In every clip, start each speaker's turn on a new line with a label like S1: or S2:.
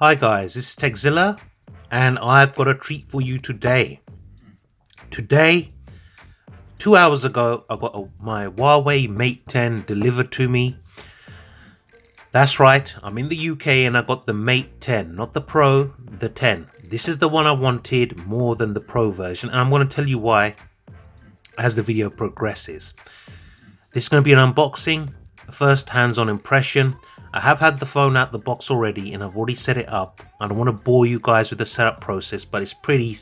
S1: Hi guys, this is Zilla, and I've got a treat for you today. Today, 2 hours ago, I got my Huawei Mate 10 delivered to me. That's right, I'm in the UK and I got the Mate 10, not the Pro, the 10. This is the one I wanted more than the Pro version, and I'm going to tell you why as the video progresses. This is going to be an unboxing, a first hands-on impression. I have had the phone out the box already and I've already set it up. I don't want to bore you guys with the setup process, but it's pretty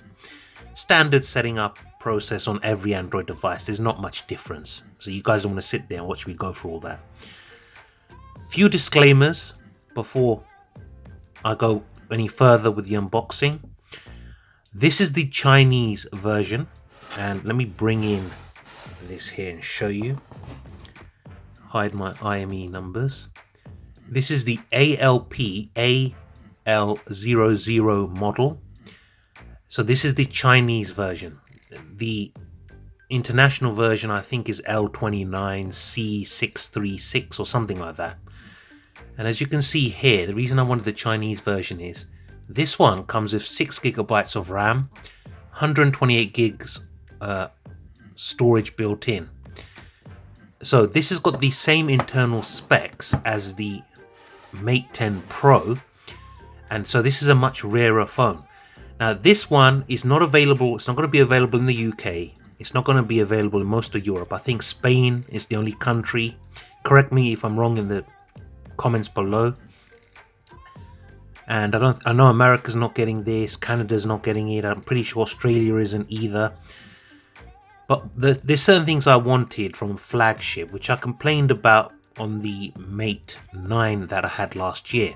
S1: standard setting up process on every Android device. There's not much difference. So you guys don't want to sit there and watch me go through all that. Few disclaimers before I go any further with the unboxing. This is the Chinese version, and let me bring in this here and show you. Hide my IME numbers. This is the ALP AL00 model. So this is the Chinese version. The international version I think is L29C636 or something like that. And as you can see here, the reason I wanted the Chinese version is this one comes with 6 gigabytes of RAM, 128 gigs storage built in. So this has got the same internal specs as the Mate 10 Pro, and so this is a much rarer phone. Now this one is not available, it's not going to be available in the UK, it's not going to be available in most of Europe. I think Spain is the only country. Correct me if I'm wrong in the comments below. And I know America's not getting this, Canada's not getting it, I'm pretty sure Australia isn't either. But there's certain things I wanted from a flagship, which I complained about on the Mate 9 that I had last year.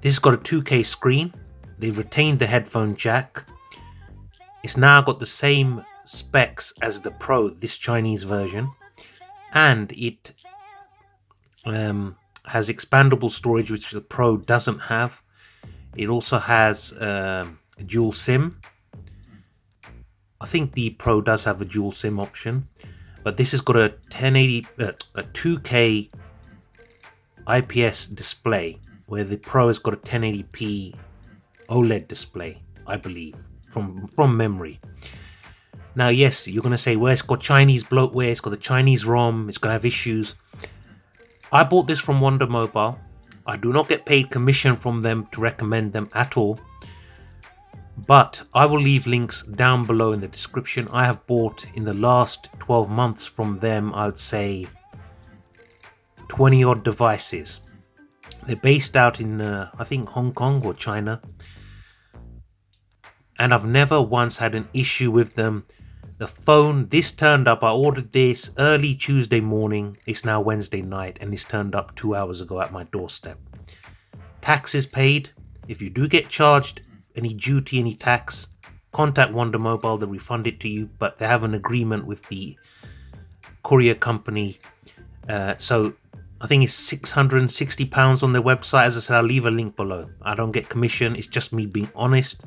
S1: This has got a 2K screen. They've retained the headphone jack. It's now got the same specs as the Pro, this Chinese version. And it has expandable storage, which the Pro doesn't have. It also has dual SIM. I think the Pro does have a dual SIM option, but this has got a 2K IPS display, where the Pro has got a 1080p OLED display, I believe, from memory. Now, yes, you're going to say, well, it's got Chinese bloatware, it's got the Chinese ROM, it's going to have issues. I bought this from Wonder Mobile. I do not get paid commission from them to recommend them at all. But I will leave links down below in the description. I have bought in the last 12 months from them, I would say 20 odd devices. They're based out in, I think, Hong Kong or China. And I've never once had an issue with them. The phone, this turned up, I ordered this early Tuesday morning. It's now Wednesday night and it's turned up 2 hours ago at my doorstep. Tax is paid. If you do get charged any duty, any tax, contact Wonder Mobile, they'll refund it to you, but they have an agreement with the courier company. So I think it's £660 on their website. As I said, I'll leave a link below. I don't get commission, it's just me being honest,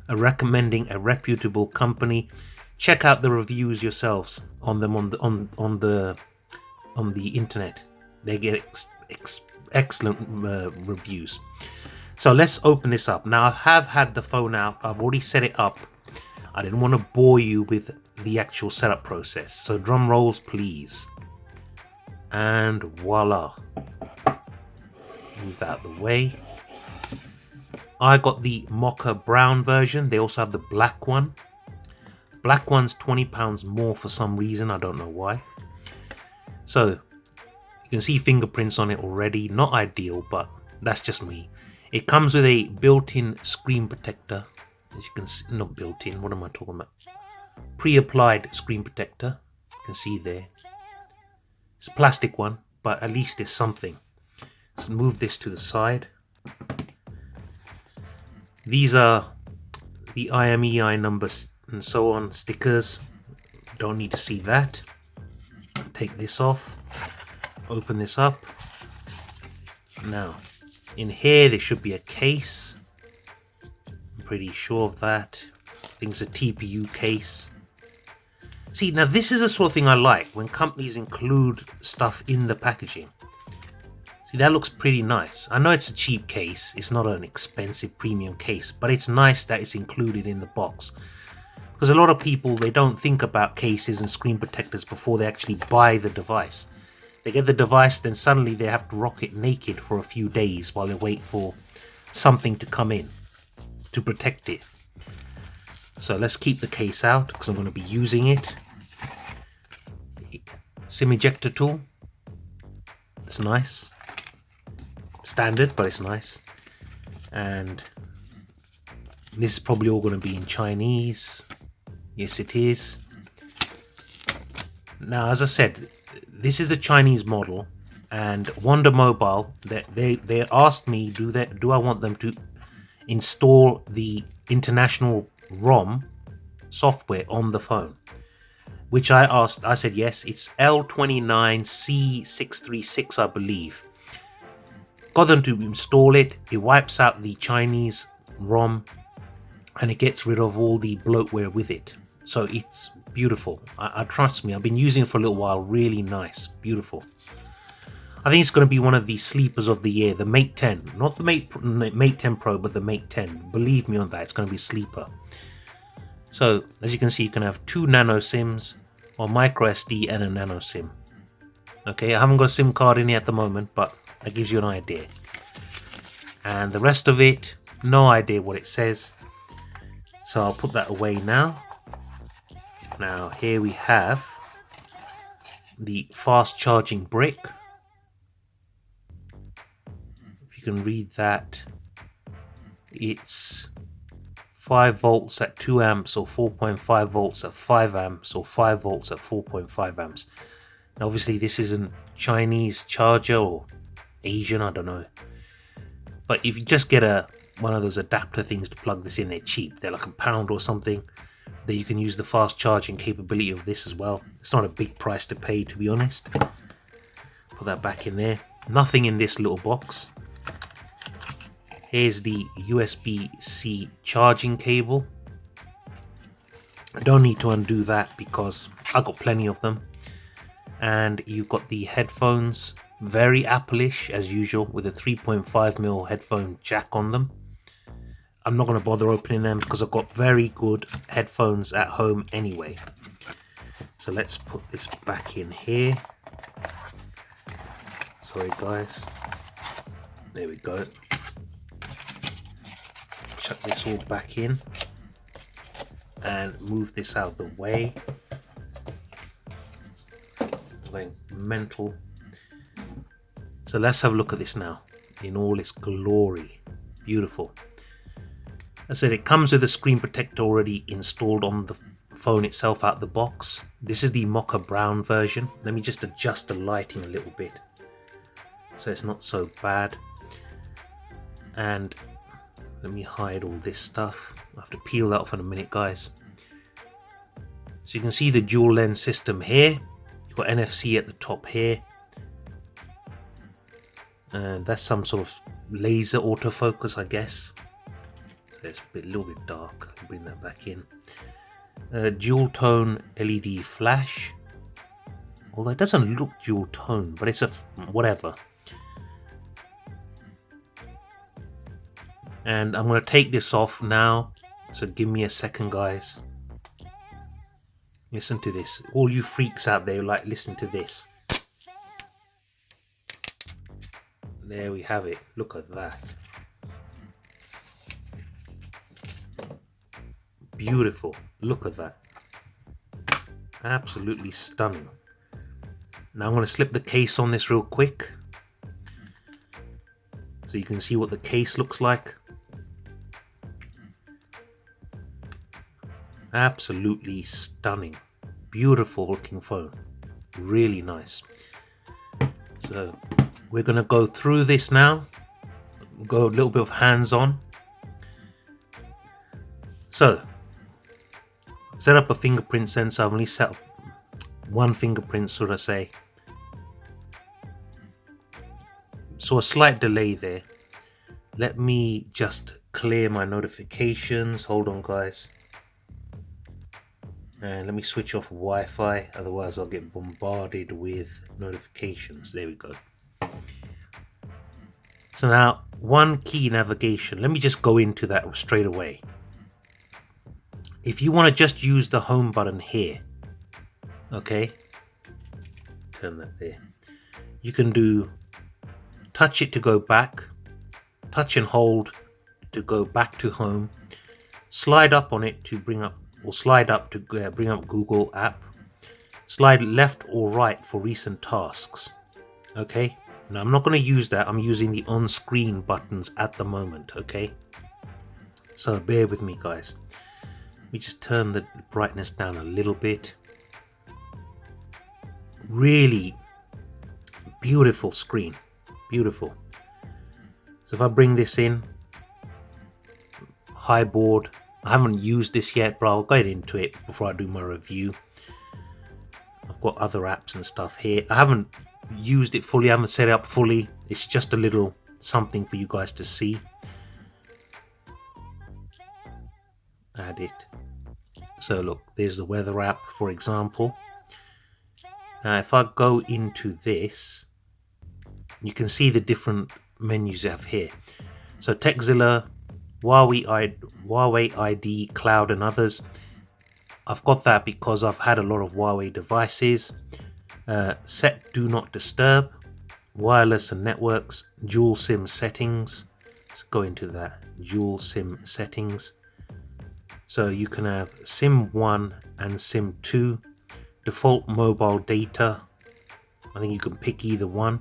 S1: recommending a reputable company. Check out the reviews yourselves on them on the internet. They get excellent reviews. So let's open this up. Now I have had the phone out, I've already set it up. I didn't want to bore you with the actual setup process. So drum rolls please. And voila. Move that out of the way. I got the mocha brown version. They also have the black one. Black one's £20 more for some reason, I don't know why. So you can see fingerprints on it already. Not ideal, but that's just me. It comes with a built-in screen protector. As you can see, not built-in, what am I talking about? Pre-applied screen protector. You can see there. It's a plastic one, but at least it's something. Let's move this to the side. These are the IMEI numbers and so on, stickers. Don't need to see that. Take this off. Open this up. Now, in here there should be a case. I'm pretty sure of that. I think it's a TPU case. See, now this is the sort of thing I like when companies include stuff in the packaging. See, that looks pretty nice. I know it's a cheap case, it's not an expensive premium case, but it's nice that it's included in the box. Because a lot of people, they don't think about cases and screen protectors before they actually buy the device. They get the device, then suddenly they have to rock it naked for a few days while they wait for something to come in to protect it. So let's keep the case out because I'm going to be using it. SIM ejector tool. It's nice. Standard, but it's nice. And this is probably all going to be in Chinese. Yes, it is. Now, as I said, this is the Chinese model, and Wonder Mobile, they asked me, do I want them to install the international ROM software on the phone? Which I said yes. It's L29C636, I believe. Got them to install it. It wipes out the Chinese ROM and it gets rid of all the bloatware with it. So it's beautiful. I trust me, I've been using it for a little while. Really nice, beautiful. I think it's going to be one of the sleepers of the year. The Mate 10, not the Mate 10 Pro, but the Mate 10. Believe me on that, it's going to be a sleeper. So as you can see, you can have 2 nano SIMs, or microSD and a nano SIM. Okay, I haven't got a SIM card in here at the moment, but that gives you an idea. And the rest of it, no idea what it says. So I'll put that away now. Now here we have the fast charging brick. If you can read that, it's 5 volts at 2 amps or 4.5 volts at 5 amps or 5 volts at 4.5 amps. Now obviously this isn't Chinese charger or Asian, I don't know. But if you just get one of those adapter things to plug this in, they're cheap. They're like £1 or something. That you can use the fast charging capability of this as well. It's not a big price to pay, to be honest. Put that back in there. Nothing in this little box. Here's the USB-C charging cable. I don't need to undo that because I got plenty of them. And you've got the headphones, very Apple-ish as usual, with a 3.5mm headphone jack on them. I'm not going to bother opening them because I've got very good headphones at home anyway. So let's put this back in here. Sorry guys. There we go. Chuck this all back in and move this out of the way. Going mental. So let's have a look at this now in all its glory. Beautiful. I said it comes with a screen protector already installed on the phone itself out the box. This is the mocha brown version. Let me just adjust the lighting a little bit so it's not so bad. And let me hide all this stuff. I have to peel that off in a minute, guys. So you can see the dual lens system here. You've got NFC at the top here. And that's some sort of laser autofocus, I guess. It's a little bit dark. I'll bring that back in. Dual tone LED flash. Although it doesn't look dual tone, but it's a whatever. And I'm going to take this off now. So give me a second, guys. Listen to this. All you freaks out there, like, listen to this. There we have it. Look at that. Beautiful. Look at that. Absolutely stunning. Now I'm going to slip the case on this real quick so you can see what the case looks like. Absolutely stunning. Beautiful looking phone. Really nice. So we're going to go through this now. Go a little bit of hands-on. So set up a fingerprint sensor. I've only set up one fingerprint, should I say. So a slight delay there. Let me just clear my notifications. Hold on, guys. And let me switch off Wi-Fi, otherwise I'll get bombarded with notifications. There we go. So now one key navigation, let me just go into that straight away. If you want to just use the home button here, okay, turn that there, you can do touch it to go back, touch and hold to go back to home, slide up on it to bring up, or slide up to bring up Google app, slide left or right for recent tasks. Okay, now I'm not going to use that, I'm using the on-screen buttons at the moment. Okay, so bear with me guys. Let me just turn the brightness down a little bit. Really beautiful screen, beautiful. So if I bring this in, high board, I haven't used this yet, but I'll get into it before I do my review. I've got other apps and stuff here. I haven't used it fully, I haven't set it up fully. It's just a little something for you guys to see. Add it. So look, there's the weather app, for example. Now if I go into this, you can see the different menus I have here. So Zilla, Huawei ID, Cloud and others. I've got that because I've had a lot of Huawei devices. Set do not disturb, wireless and networks, dual SIM settings. Let's go into that, dual SIM settings. So you can have SIM 1 and SIM 2, default mobile data, I think you can pick either one.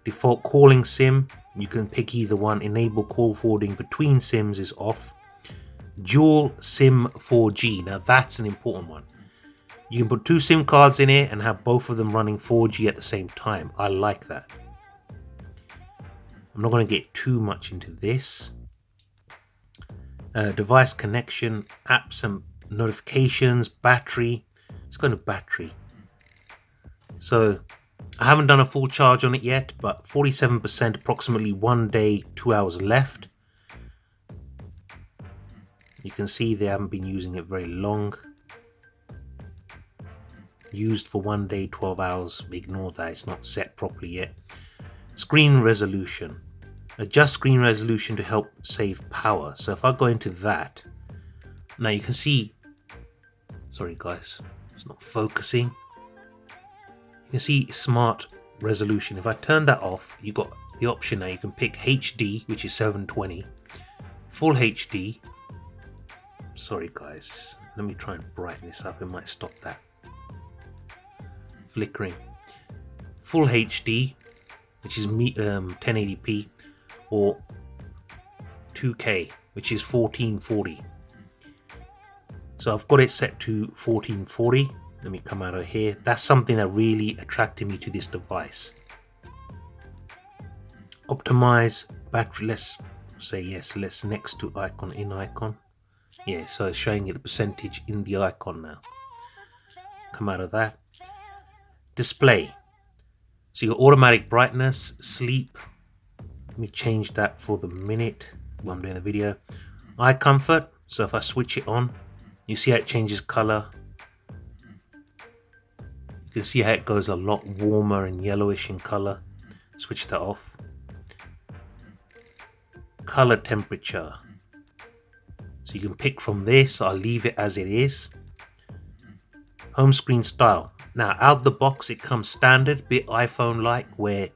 S1: Default calling SIM, you can pick either one. Enable call forwarding between SIMs is off. Dual SIM 4G, now that's an important one. You can put two SIM cards in here and have both of them running 4G at the same time. I like that. I'm not going to get too much into this. Device connection, apps and notifications, battery. Let's go to battery. So I haven't done a full charge on it yet, but 47%, approximately 1 day, 2 hours left. You can see they haven't been using it very long. Used for 1 day, 12 hours. Ignore that, it's not set properly yet. Screen resolution. Adjust screen resolution to help save power. So if I go into that, now you can see, sorry guys, it's not focusing. You can see smart resolution. If I turn that off, you got the option now. You can pick HD, which is 720, full HD. Sorry guys, let me try and brighten this up, it might stop that flickering. Full HD, which is 1080p, or 2K, which is 1440. So I've got it set to 1440. Let me come out of here. That's something that really attracted me to this device. Optimize battery, let's say yes, let's next to icon, in icon. Yeah, so it's showing you the percentage in the icon now. Come out of that. Display. So your automatic brightness, sleep. Let me change that for the minute while I'm doing the video. Eye comfort. So if I switch it on, you see how it changes color. You can see how it goes a lot warmer and yellowish in color. Switch that off. Color temperature. So you can pick from this. I'll leave it as it is. Home screen style. Now out the box it comes standard, bit iPhone like, where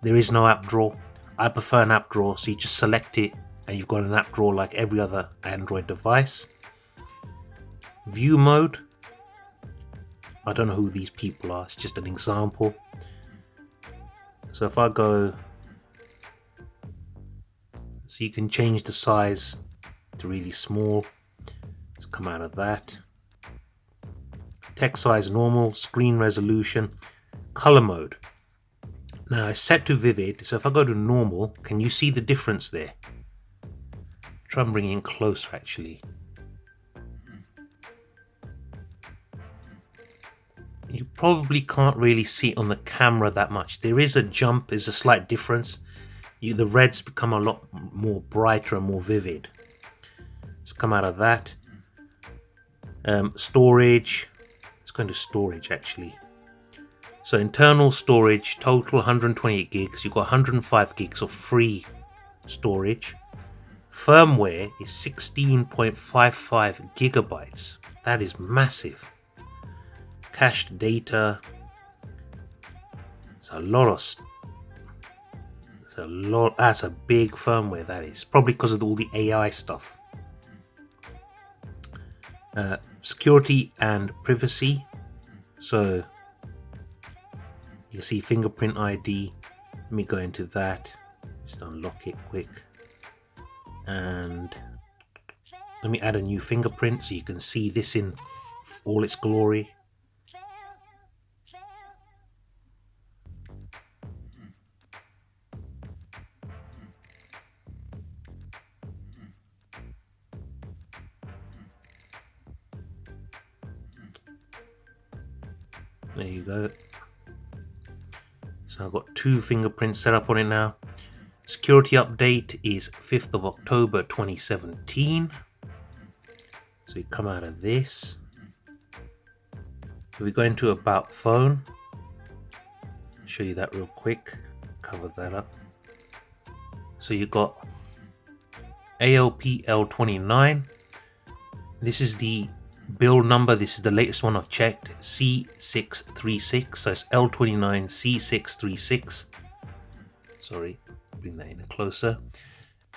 S1: there is no app drawer. I prefer an app drawer, so you just select it and you've got an app drawer like every other Android device. View mode. I don't know who these people are, it's just an example. So if I go, so you can change the size to really small. Let's come out of that. Text size normal, screen resolution, color mode. Now it's set to vivid, so if I go to normal, can you see the difference there? Try and bring it in closer actually. You probably can't really see it on the camera that much. There is a jump, there's a slight difference. The reds become a lot more brighter and more vivid. Let's come out of that. Storage. Let's go into storage actually. So internal storage, total 128 gigs. You've got 105 gigs of free storage. Firmware is 16.55 gigabytes. That is massive. Cached data. It's a lot of. It's a lot. That's a big firmware. That is probably because of all the AI stuff. Security and privacy. So you see fingerprint ID. Let me go into that. Just unlock it quick. And let me add a new fingerprint so you can see this in all its glory. There you go. So I've got 2 fingerprints set up on it now. Security update is 5th of October 2017. So we come out of this. So we go into about phone. Show you that real quick. Cover that up. So you got ALPL29. This is the build number. This is the latest one I've checked. C636. So it's L29 C636. Sorry, bring that in closer.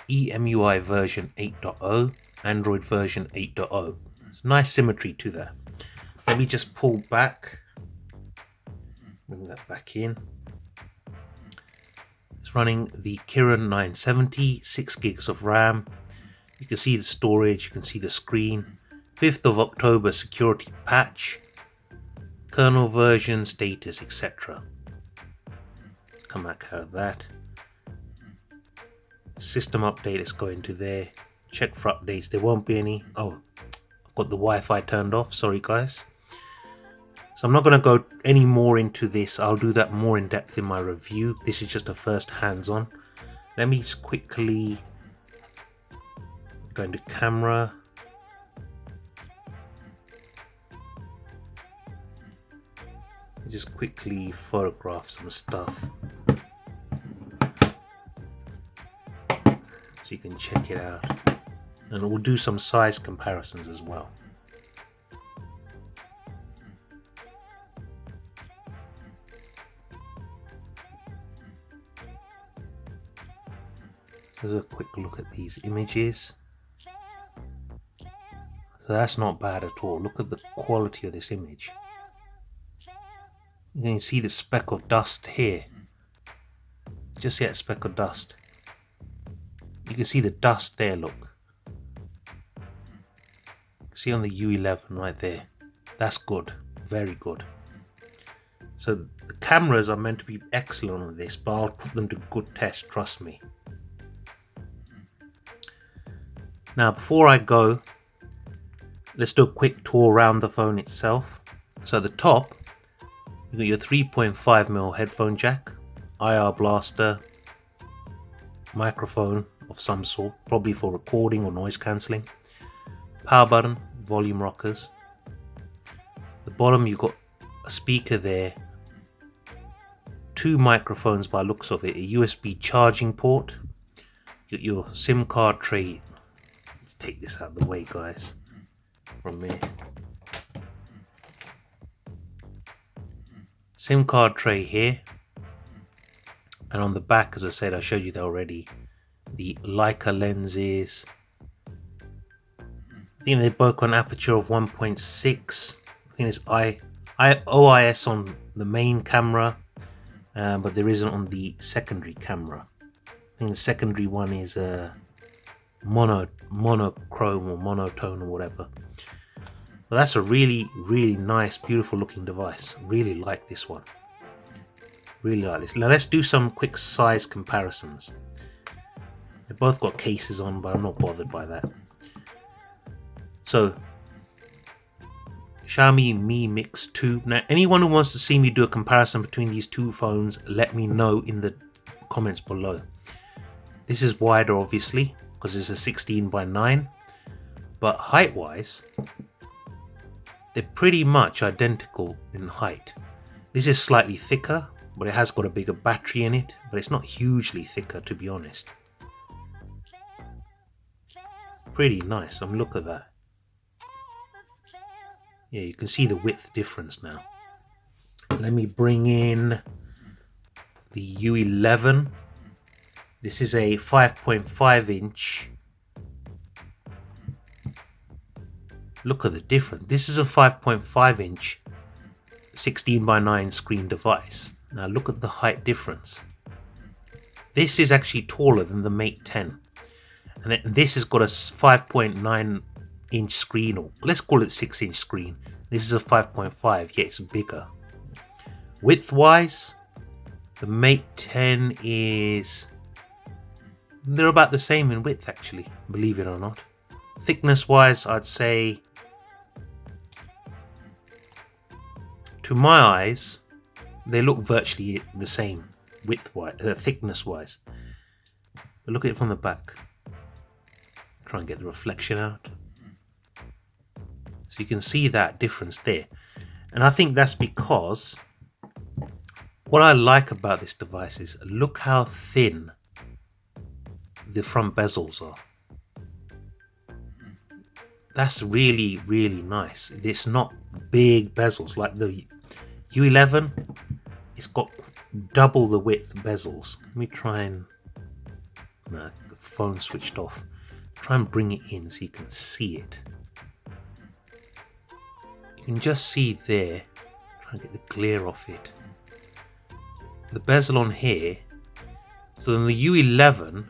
S1: EMUI version 8.0. Android version 8.0. It's nice symmetry to that. Let me just pull back. Bring that back in. It's running the Kirin 970, 6 gigs of RAM. You can see the storage, you can see the screen. 5th of October security patch. Kernel version, status, etc. Come back out of that. System update, let's go into there. Check for updates, there won't be any. Oh, I've got the Wi-Fi turned off, sorry guys. So I'm not going to go any more into this. I'll do that more in depth in my review. This is just a first hands-on. Let me just quickly go into camera. Just quickly photograph some stuff so you can check it out. And we'll do some size comparisons as well. There's a quick look at these images. So that's not bad at all. Look at the quality of this image. You can see the speck of dust here. Just see that speck of dust. You can see the dust there, look. See on the U11 right there. That's good. Very good. So the cameras are meant to be excellent on this, but I'll put them to good test, trust me. Now before I go, let's do a quick tour around the phone itself. So at the top, you got your 3.5mm headphone jack, IR blaster, microphone of some sort, probably for recording or noise cancelling, power button, volume rockers. The bottom you've got a speaker there, 2 microphones by looks of it, a USB charging port, you got your SIM card tray. Let's take this out of the way guys, from me. SIM card tray here, and on the back, as I said, I showed you that already, the Leica lenses. I think they both got an aperture of 1.6. I think it's OIS on the main camera, but there isn't on the secondary camera. I think the secondary one is monochrome or monotone or whatever. But that's a really, really nice, beautiful looking device. Really like this one. Really like this. Now let's do some quick size comparisons. They both got cases on, but I'm not bothered by that. So, Xiaomi Mi Mix 2. Now, anyone who wants to see me do a comparison between these two phones, let me know in the comments below. This is wider, obviously, because it's a 16:9. But height-wise, they're pretty much identical in height. This is slightly thicker, but it has got a bigger battery in it, but it's not hugely thicker, to be honest. Pretty nice. Look at that. Yeah, you can see the width difference now. Let me bring in the U11. This is a 5.5 inch. Look at the difference. This is a 5.5 inch 16:9 screen device. Now look at the height difference. This is actually taller than the Mate 10. And this has got a 5.9 inch screen, or let's call it 6 inch screen. This is a 5.5, yet it's bigger. Width wise, the Mate 10 is... they're about the same in width actually, believe it or not. Thickness wise, I'd say, to my eyes, they look virtually the same width wise, thickness wise. But look at it from the back. Try and get the reflection out. So you can see that difference there. And I think that's because what I like about this device is look how thin the front bezels are. That's really, really nice. It's not big bezels like the U11. It's got double the width bezels. Let me try and... no, the phone switched off. Try and bring it in so you can see it. You can just see there. Try and get the glare off it. The bezel on here. So in the U11,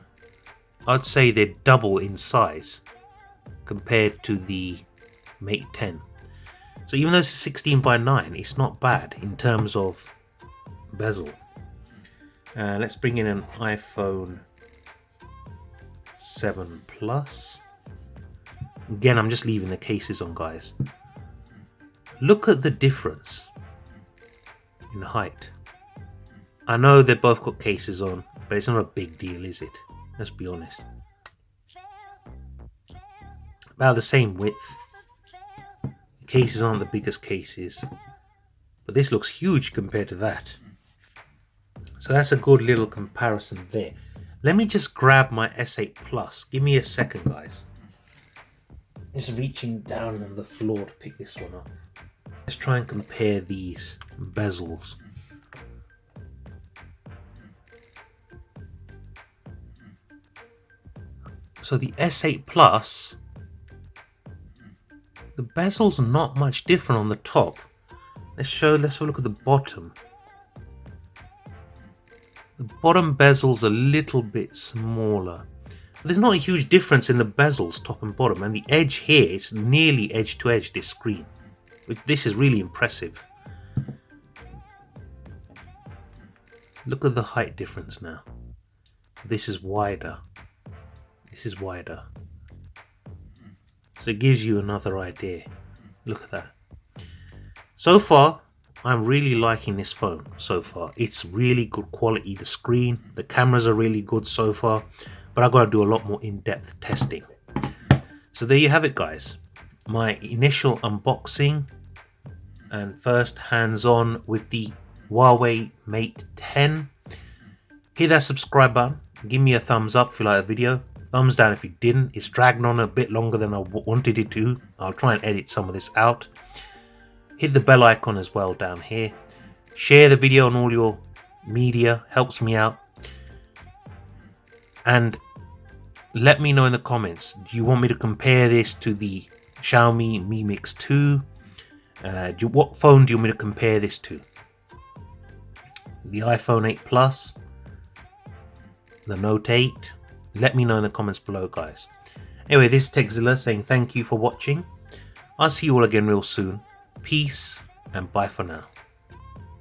S1: I'd say they're double in size compared to the Mate 10. So even though it's 16:9, it's not bad in terms of bezel. Let's bring in an iPhone 7 Plus. Again, I'm just leaving the cases on, guys. Look at the difference in height. I know they've both got cases on, but it's not a big deal, is it? Let's be honest. About the same width. The cases aren't the biggest cases, but this looks huge compared to that. So that's a good little comparison there. Let me just grab my S8 Plus. Give me a second, guys. Just reaching down on the floor to pick this one up. Let's try and compare these bezels. So the S8 Plus, the bezel's not much different on the top. Let's have a look at the bottom. The bottom bezel's a little bit smaller. There's not a huge difference in the bezels, top and bottom, and the edge here is nearly edge to edge this screen. This is really impressive. Look at the height difference now. This is wider. This is wider. So it gives you another idea. Look at that. So far, I'm really liking this phone so far. It's really good quality. The screen, the cameras are really good so far, but I've got to do a lot more in-depth testing. So there you have it, guys. My initial unboxing and first hands-on with the Huawei Mate 10. Hit that subscribe button. Give me a thumbs up if you like the video. Thumbs down if you didn't. It's dragged on a bit longer than I wanted it to. I'll try and edit some of this out. Hit the bell icon as well down here. Share the video on all your media. Helps me out. And let me know in the comments. Do you want me to compare this to the Xiaomi Mi Mix 2? What phone do you want me to compare this to? The iPhone 8 Plus? The Note 8? Let me know in the comments below, guys. Anyway, this is Zilla saying thank you for watching. I'll see you all again real soon. Peace and bye for now.